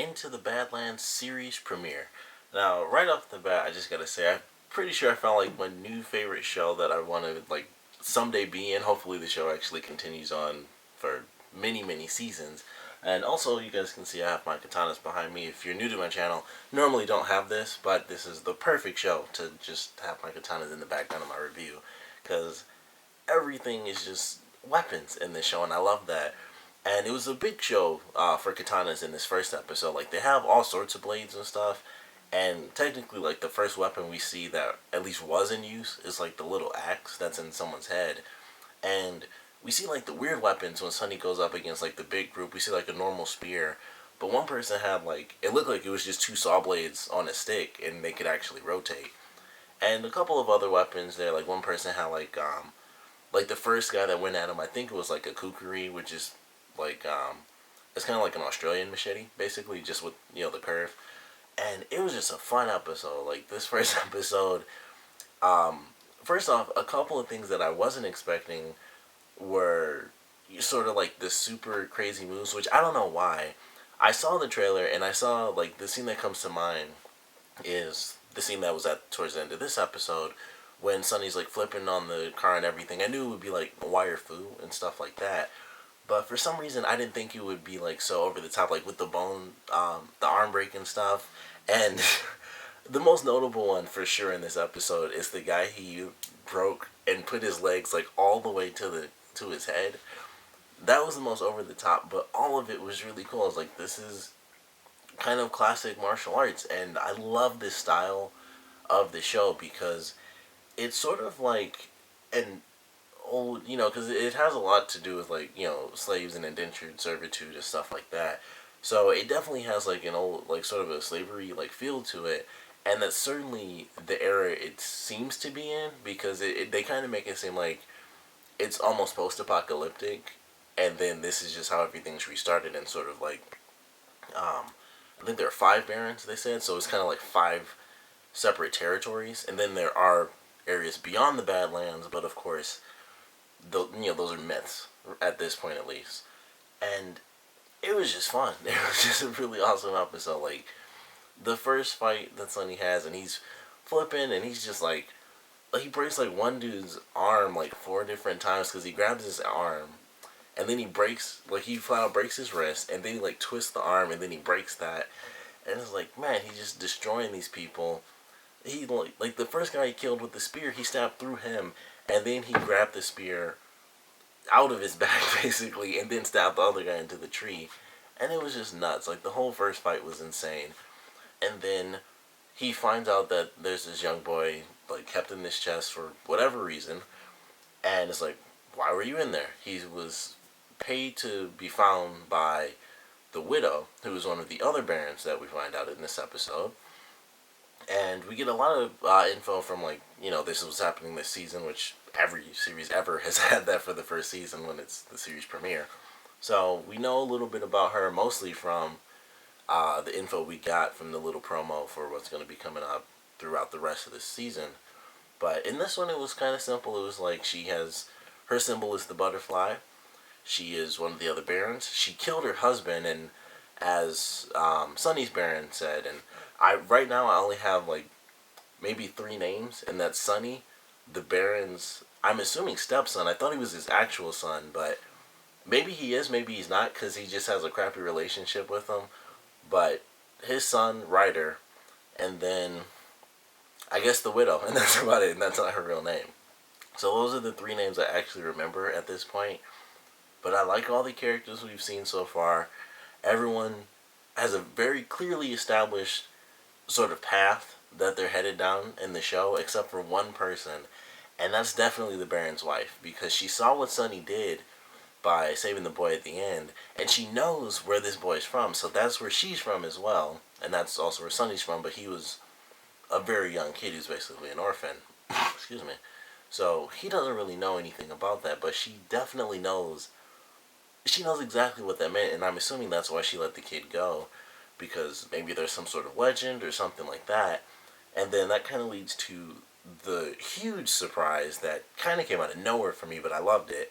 into the Badlands series premiere. Now, right off the bat, I just gotta say, I'm pretty sure I found like my new favorite show that I want to like someday be in. Hopefully, the show actually continues on for many, many seasons. And also, you guys can see I have my katanas behind me. If you're new to my channel, normally don't have this, but this is the perfect show to just have my katanas in the background of my review, because everything is just weapons in this show, and I love that. And it was a big show for katanas in this first episode. Like, they have all sorts of blades and stuff, and technically, like, the first weapon we see that at least was in use is like the little axe that's in someone's head. And we see like the weird weapons when Sunny goes up against like the big group. We see like a normal spear, but one person had like, it looked like it was just two saw blades on a stick, and they could actually rotate. And a couple of other weapons there. Like, one person had like the first guy that went at him, I think it was like a kukri, which is like it's kind of like an Australian machete, basically, just with the curve. And it was just a fun episode. Like, this first episode, um, first off, a couple of things that I wasn't expecting were sort of like the super crazy moves, which I don't know why. I saw the trailer and I saw like the scene that comes to mind is the scene that was at towards the end of this episode when Sunny's like flipping on the car and everything. I knew it would be like wire fu and stuff like that, but for some reason I didn't think it would be like so over the top, like with the bone, the arm break and stuff. And the most notable one for sure in this episode is the guy he broke and put his legs like all the way to his head. That was the most over the top, but all of it was really cool. I was like, this is kind of classic martial arts, and I love this style of the show because it's sort of like an old, because it has a lot to do with like slaves and indentured servitude and stuff like that. So it definitely has like an old, like sort of a slavery like feel to it, and that's certainly the era it seems to be in, because they kind of make it seem like it's almost post-apocalyptic, and then this is just how everything's restarted, and sort of like I think there are five barons, they said, so it's kind of like five separate territories, and then there are areas beyond the Badlands, but of course, those are myths at this point at least. And it was just fun. It was just a really awesome episode. Like, the first fight that Sunny has, and he's flipping, and he's just like he breaks like one dude's arm like four different times because he grabs his arm, and then he breaks, like, he flat out breaks his wrist, and then he like twists the arm, and then he breaks that, and it's like, man, he's just destroying these people. He like the first guy he killed with the spear, he stabbed through him, and then he grabbed the spear out of his back basically, and then stabbed the other guy into the tree, and it was just nuts. Like, the whole first fight was insane, and then he finds out that there's this young boy like kept in this chest for whatever reason, and it's like, why were you in there? He was paid to be found by the widow, who is one of the other barons that we find out in this episode. And we get a lot of info from, like, this was happening this season, which every series ever has had that for the first season when it's the series premiere. So we know a little bit about her, mostly from the info we got from the little promo for what's going to be coming up throughout the rest of this season. But in this one, it was kind of simple. It was like, her symbol is the butterfly. She is one of the other barons. She killed her husband, and as Sunny's baron said, and right now I only have like maybe three names, and that's Sunny, the baron's, I'm assuming, stepson. I thought he was his actual son, but maybe he is, maybe he's not, because he just has a crappy relationship with him. But his son, Ryder, and then I guess the widow, and that's about it, and that's not her real name. So those are the three names I actually remember at this point. But I like all the characters we've seen so far. Everyone has a very clearly established sort of path that they're headed down in the show, except for one person, and that's definitely the Baron's wife, because she saw what Sunny did by saving the boy at the end, and she knows where this boy's from, so that's where she's from as well, and that's also where Sunny's from, but he was a very young kid who's basically an orphan. Excuse me. So he doesn't really know anything about that, but she definitely knows. She knows exactly what that meant, and I'm assuming that's why she let the kid go, because maybe there's some sort of legend or something like that. And then that kind of leads to the huge surprise that kind of came out of nowhere for me, but I loved it.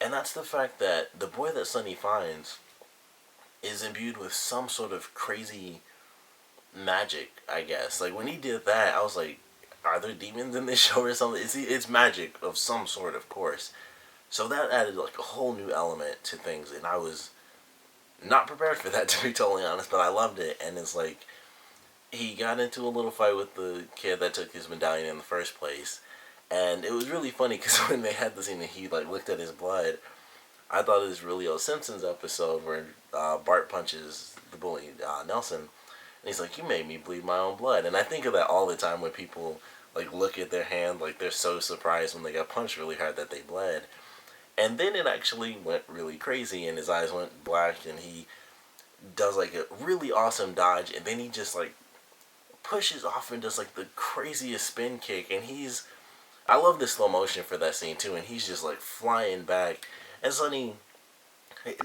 And that's the fact that the boy that Sunny finds is imbued with some sort of crazy magic, I guess. Like when he did that, I was like, are there demons in this show or something? It's magic of some sort, of course. So that added like a whole new element to things, and I was not prepared for that, to be totally honest. But I loved it, and it's like he got into a little fight with the kid that took his medallion in the first place, and it was really funny because when they had the scene and he like looked at his blood, I thought it was really old Simpsons episode where Bart punches the bully Nelson, and he's like, "You made me bleed my own blood." And I think of that all the time when people like look at their hand, like they're so surprised when they got punched really hard that they bled. And then it actually went really crazy, and his eyes went black, and he does like a really awesome dodge, and then he just like pushes off and does like the craziest spin kick, and I love the slow motion for that scene too, and he's just like flying back. And Sonny,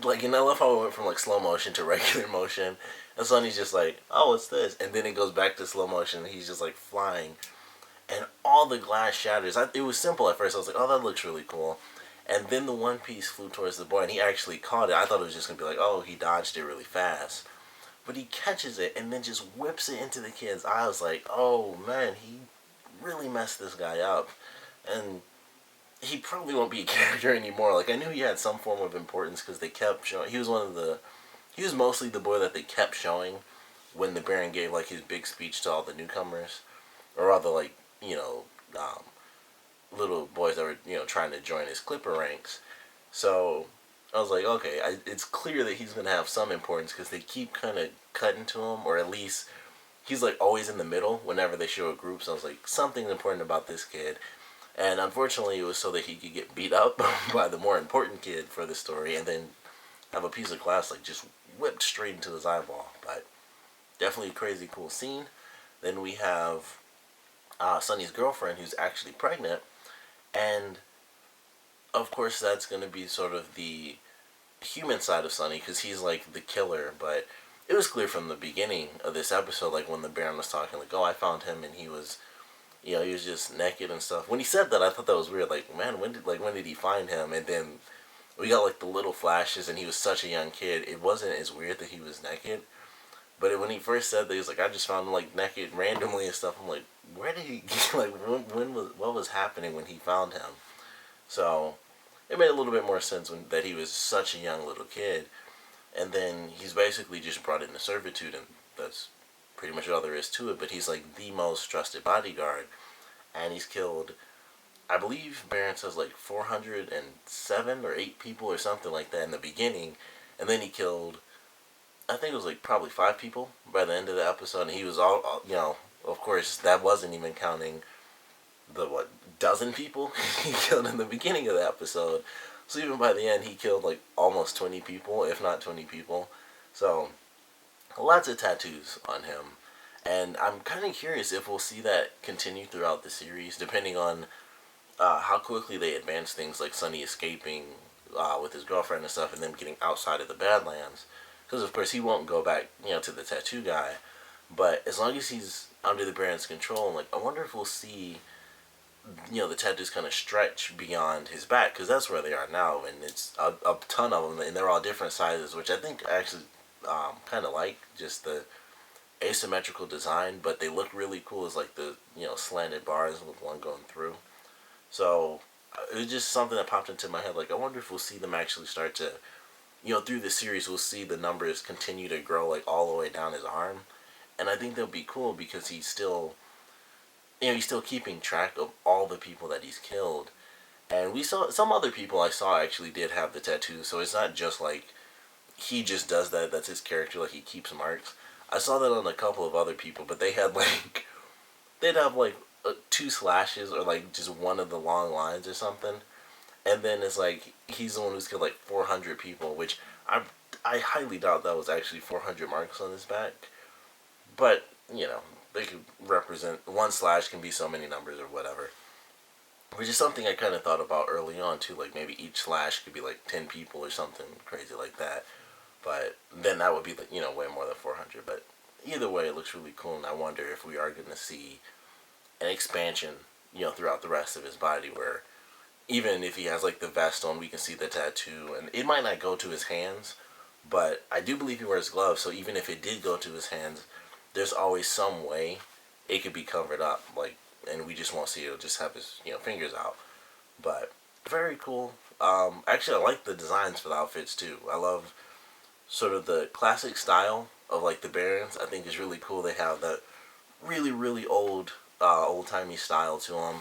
like, and I love how it went from like slow motion to regular motion, and Sonny's just like, oh, what's this? And then it goes back to slow motion, and he's just like flying, and all the glass shatters. It was simple at first. I was like, oh, that looks really cool. And then the one piece flew towards the boy, and he actually caught it. I thought it was just gonna be like, oh, he dodged it really fast, but he catches it and then just whips it into the kid's eye. I was like, oh man, he really messed this guy up, and he probably won't be a character anymore. Like I knew he had some form of importance because they kept showing. He was mostly the boy that they kept showing when the Baron gave like his big speech to all the newcomers, or all the like um, little boys that were trying to join his Clipper ranks. So I was like, okay, it's clear that he's gonna have some importance because they keep kind of cutting to him, or at least he's like always in the middle whenever they show a group. So I was like, something's important about this kid. And unfortunately, it was so that he could get beat up by the more important kid for the story, and then have a piece of glass like just whipped straight into his eyeball. But definitely a crazy cool scene. Then we have Sonny's girlfriend who's actually pregnant, and of course that's going to be sort of the human side of Sonny because he's like the killer. But it was clear from the beginning of this episode, like when the Baron was talking, like, oh, I found him and he was he was just naked and stuff. When he said that, I thought that was weird. Like, man, when did he find him? And then we got like the little flashes, and he was such a young kid. It wasn't as weird that he was naked, but when he first said that, he was like, I just found him like naked randomly and stuff. I'm like, where did he like what was happening when he found him? So it made a little bit more sense that he was such a young little kid, and then he's basically just brought into servitude, and that's pretty much all there is to it. But he's like the most trusted bodyguard, and he's killed, I believe Baron says like 407 or 8 people or something like that in the beginning, and then he killed, I think it was like probably 5 people by the end of the episode, and he was all of course that wasn't even counting the dozen people he killed in the beginning of the episode. So even by the end, he killed like almost 20 people, if not 20 people. So lots of tattoos on him, and I'm kind of curious if we'll see that continue throughout the series, depending on how quickly they advance things, like Sonny escaping with his girlfriend and stuff, and then getting outside of the Badlands. Because of course he won't go back, to the tattoo guy. But as long as he's under the Baron's control, like I wonder if we'll see, the tattoos kind of stretch beyond his back, because that's where they are now, and it's a ton of them, and they're all different sizes, which I think I actually kind of like just the asymmetrical design, but they look really cool as like the slanted bars with one going through. So it was just something that popped into my head. Like I wonder if we'll see them actually start to, through the series, we'll see the numbers continue to grow like all the way down his arm, and I think that'll be cool because he's still keeping track of all the people that he's killed. And we saw some other people I saw actually did have the tattoos, so it's not just like he just does that. That's his character. Like he keeps marks. I saw that on a couple of other people, but they had like they'd have like 2 slashes or like just one of the long lines or something, and then it's like he's the one who's killed like 400 people, which I highly doubt that was actually 400 marks on his back. But they could represent, one slash can be so many numbers or whatever. Which is something I kind of thought about early on too, like maybe each slash could be like 10 people or something crazy like that. But then that would be like, way more than 400. But either way, it looks really cool, and I wonder if we are going to see an expansion, throughout the rest of his body, where even if he has like the vest on, we can see the tattoo, and it might not go to his hands, But I do believe he wears gloves, so even if it did go to his hands, there's always some way it could be covered up, like, and we just won't see it. It'll just have his fingers out. But very cool. Actually, I like the designs for the outfits too. I love sort of the classic style of like the Barons. I think is really cool. They have that really old old timey style to them.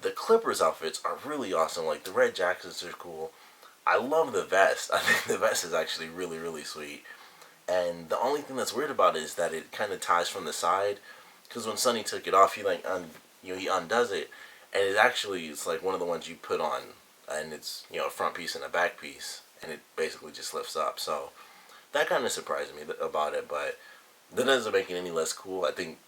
The Clippers outfits are really awesome. Like the red jackets are cool. I love the vest. I think the vest is actually really sweet. And the only thing that's weird about it is that it kind of ties from the side. Because when Sonny took it off, he like he undoes it, and it's like one of the ones you put on, and it's a front piece and a back piece, and it basically just lifts up. So that kind of surprised me about it, but that doesn't make it any less cool. I think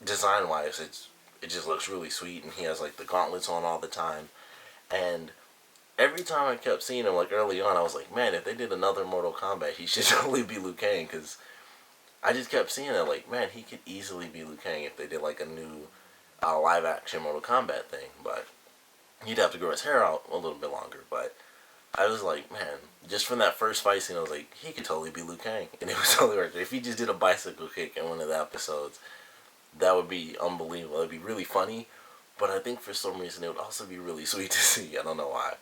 design wise, it just looks really sweet, and he has like the gauntlets on all the time, and every time I kept seeing him, like early on, I was like, man, if they did another Mortal Kombat, he should totally be Liu Kang, because I just kept seeing it, like, man, he could easily be Liu Kang if they did like a new live action Mortal Kombat thing, but he'd have to grow his hair out a little bit longer. But I was like, man, just from that first fight scene, I was like, he could totally be Liu Kang, and it was totally worth it. If he just did a bicycle kick in one of the episodes, that would be unbelievable. It'd be really funny, but I think for some reason it would also be really sweet to see. I don't know why.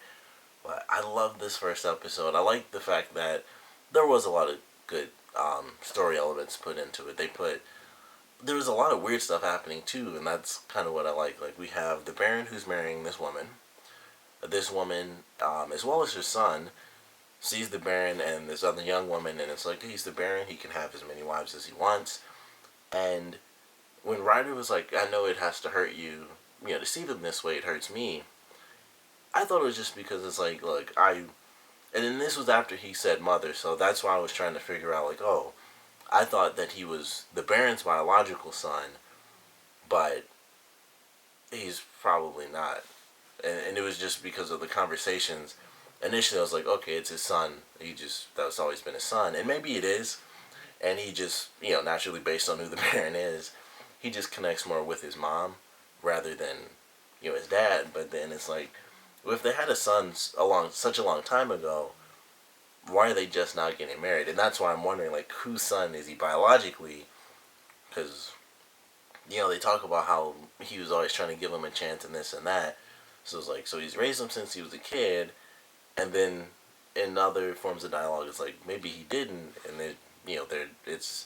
But I love this first episode. I like the fact that there was a lot of good story elements put into it. There was a lot of weird stuff happening too, and that's kind of what I like. Like we have the Baron who's marrying this woman. This woman, as well as her son, sees the Baron and this other young woman, and it's like he's the Baron. He can have as many wives as he wants. And when Ryder was like, "I know it has to hurt you, to see them this way. It hurts me." I thought it was just because it's like, look, and then this was after he said mother, so that's why I was trying to figure out, like, oh, I thought that he was the Baron's biological son, but he's probably not. And it was just because of the conversations. Initially, I was like, okay, it's his son. That's always been his son. And maybe it is. And he just, naturally based on who the Baron is, he just connects more with his mom rather than, his dad. But then it's like, if they had a son such a long time ago, why are they just not getting married? And that's why I'm wondering, like, whose son is he biologically? Because, they talk about how he was always trying to give him a chance and this and that. So it's like, so he's raised him since he was a kid, and then in other forms of dialogue, it's like, maybe he didn't, and it's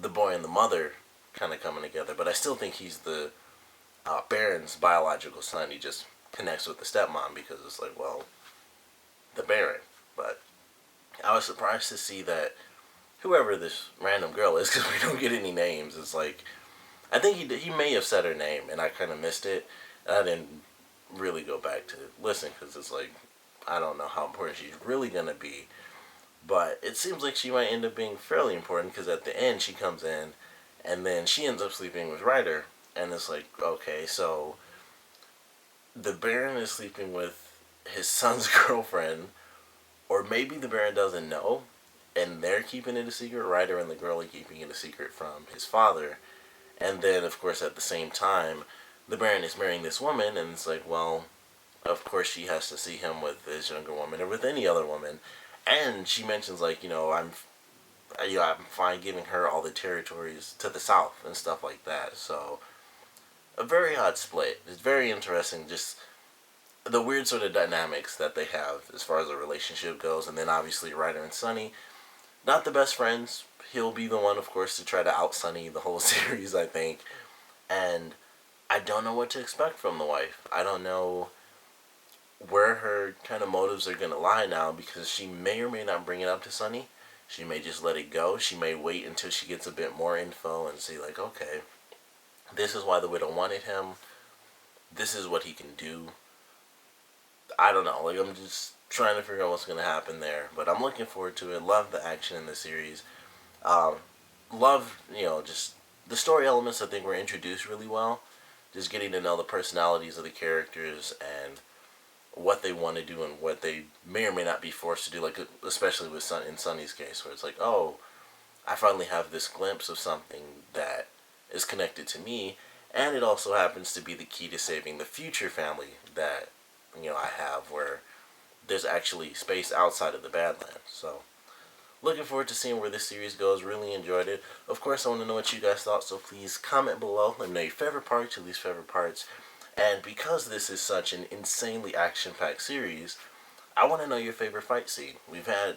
the boy and the mother kind of coming together. But I still think he's the Baron's biological son. He just connects with the stepmom because it's like, well, the Baron. But I was surprised to see that whoever this random girl is, because we don't get any names, it's like, I think he may have said her name, and I kind of missed it, and I didn't really go back to listen, because it's like, I don't know how important she's really going to be, but it seems like she might end up being fairly important, because at the end she comes in, and then she ends up sleeping with Ryder, and it's like, okay, so the Baron is sleeping with his son's girlfriend, or maybe the Baron doesn't know, and they're keeping it a secret. Ryder and the girl are keeping it a secret from his father. And then, of course, at the same time, the Baron is marrying this woman, and it's like, well, of course she has to see him with this younger woman, or with any other woman. And she mentions, like, I'm fine giving her all the territories to the south and stuff like that. So, a very odd split. It's very interesting, just the weird sort of dynamics that they have as far as the relationship goes. And then obviously Ryder and Sonny, not the best friends. He'll be the one, of course, to try to out Sonny the whole series, I think. And I don't know what to expect from the wife. I don't know where her kind of motives are going to lie now, because she may or may not bring it up to Sonny. She may just let it go. She may wait until she gets a bit more info and see, like, okay, this is why the widow wanted him. This is what he can do. I don't know. Like, I'm just trying to figure out what's going to happen there. But I'm looking forward to it. Love the action in the series. Love, just the story elements. I think were introduced really well. Just getting to know the personalities of the characters and what they want to do and what they may or may not be forced to do. Like, especially with in Sonny's case, where it's like, oh, I finally have this glimpse of something that is connected to me, and it also happens to be the key to saving the future family that I have, where there's actually space outside of the Badlands. So looking forward to seeing where this series goes. Really enjoyed it. Of course, I want to know what you guys thought, so please comment below. Let me know your favorite parts, your least favorite parts. And because this is such an insanely action-packed series, I want to know your favorite fight scene. We've had,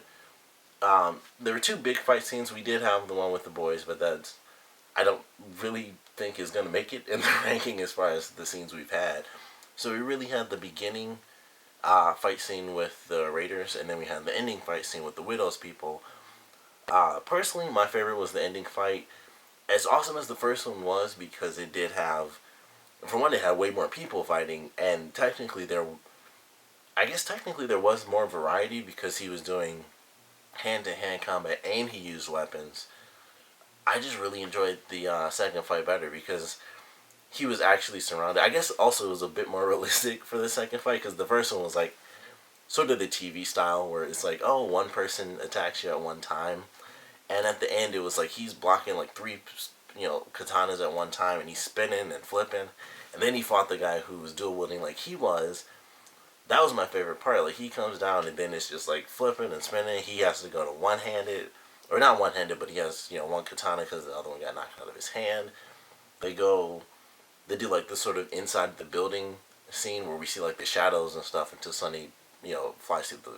there were two big fight scenes. We did have the one with the boys, but that's, I don't really think is going to make it in the ranking as far as the scenes we've had. So we really had the beginning fight scene with the Raiders, and then we had the ending fight scene with the Widows people. Personally, my favorite was the ending fight. As awesome as the first one was, because it did have, for one, it had way more people fighting, and I guess technically there was more variety because he was doing hand-to-hand combat and he used weapons. I just really enjoyed the second fight better because he was actually surrounded. I guess also it was a bit more realistic for the second fight because the first one was like sort of the TV style where it's like, oh, one person attacks you at one time, and at the end it was like he's blocking like three, katanas at one time, and he's spinning and flipping, and then he fought the guy who was dual wielding like he was. That was my favorite part. Like he comes down and then it's just like flipping and spinning. He has to go to one-handed, or not one-handed, but he has one katana because the other one got knocked out of his hand. They go, they do like this sort of inside the building scene where we see like the shadows and stuff until Sunny, flies through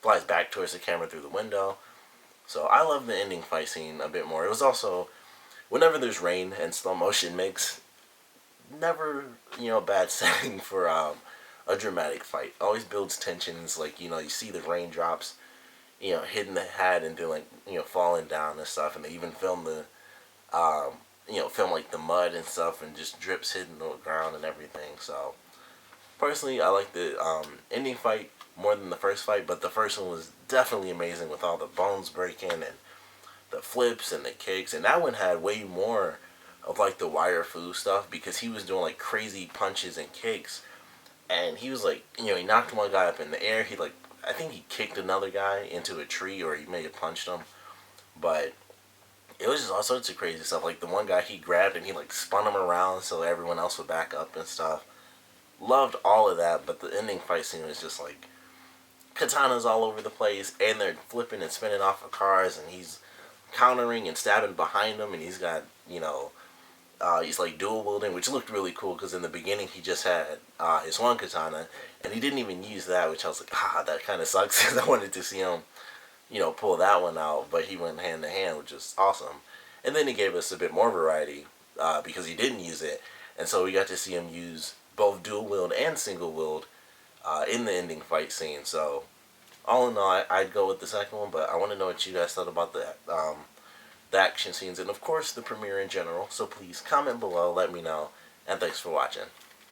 flies back towards the camera through the window. So I love the ending fight scene a bit more. It was also, whenever there's rain and slow motion makes never a bad setting for a dramatic fight. Always builds tensions. Like you see the raindrops, hitting the hat and then like falling down and stuff. And they even film the film like the mud and stuff and just drips hitting the ground and everything. So personally, I like the ending fight more than the first fight, but the first one was definitely amazing with all the bones breaking and the flips and the kicks, and that one had way more of like the wire fu stuff because he was doing like crazy punches and kicks, and he was like, he knocked one guy up in the air. He like, I think he kicked another guy into a tree, or he may have punched him, but it was just all sorts of crazy stuff. Like the one guy he grabbed and he like spun him around so everyone else would back up and stuff. Loved all of that, but the ending fight scene was just like katanas all over the place, and they're flipping and spinning off of cars, and he's countering and stabbing behind them, and he's got he's like dual wielding, which looked really cool because in the beginning he just had his one katana, and he didn't even use that, which I was like, that kind of sucks because I wanted to see him pull that one out, but he went hand to hand, which is awesome. And then he gave us a bit more variety because he didn't use it, and so we got to see him use both dual wield and single wield in the ending fight scene. So all in all, I'd go with the second one, but I want to know what you guys thought about the action scenes and of course the premiere in general. So please comment below, let me know, and thanks for watching.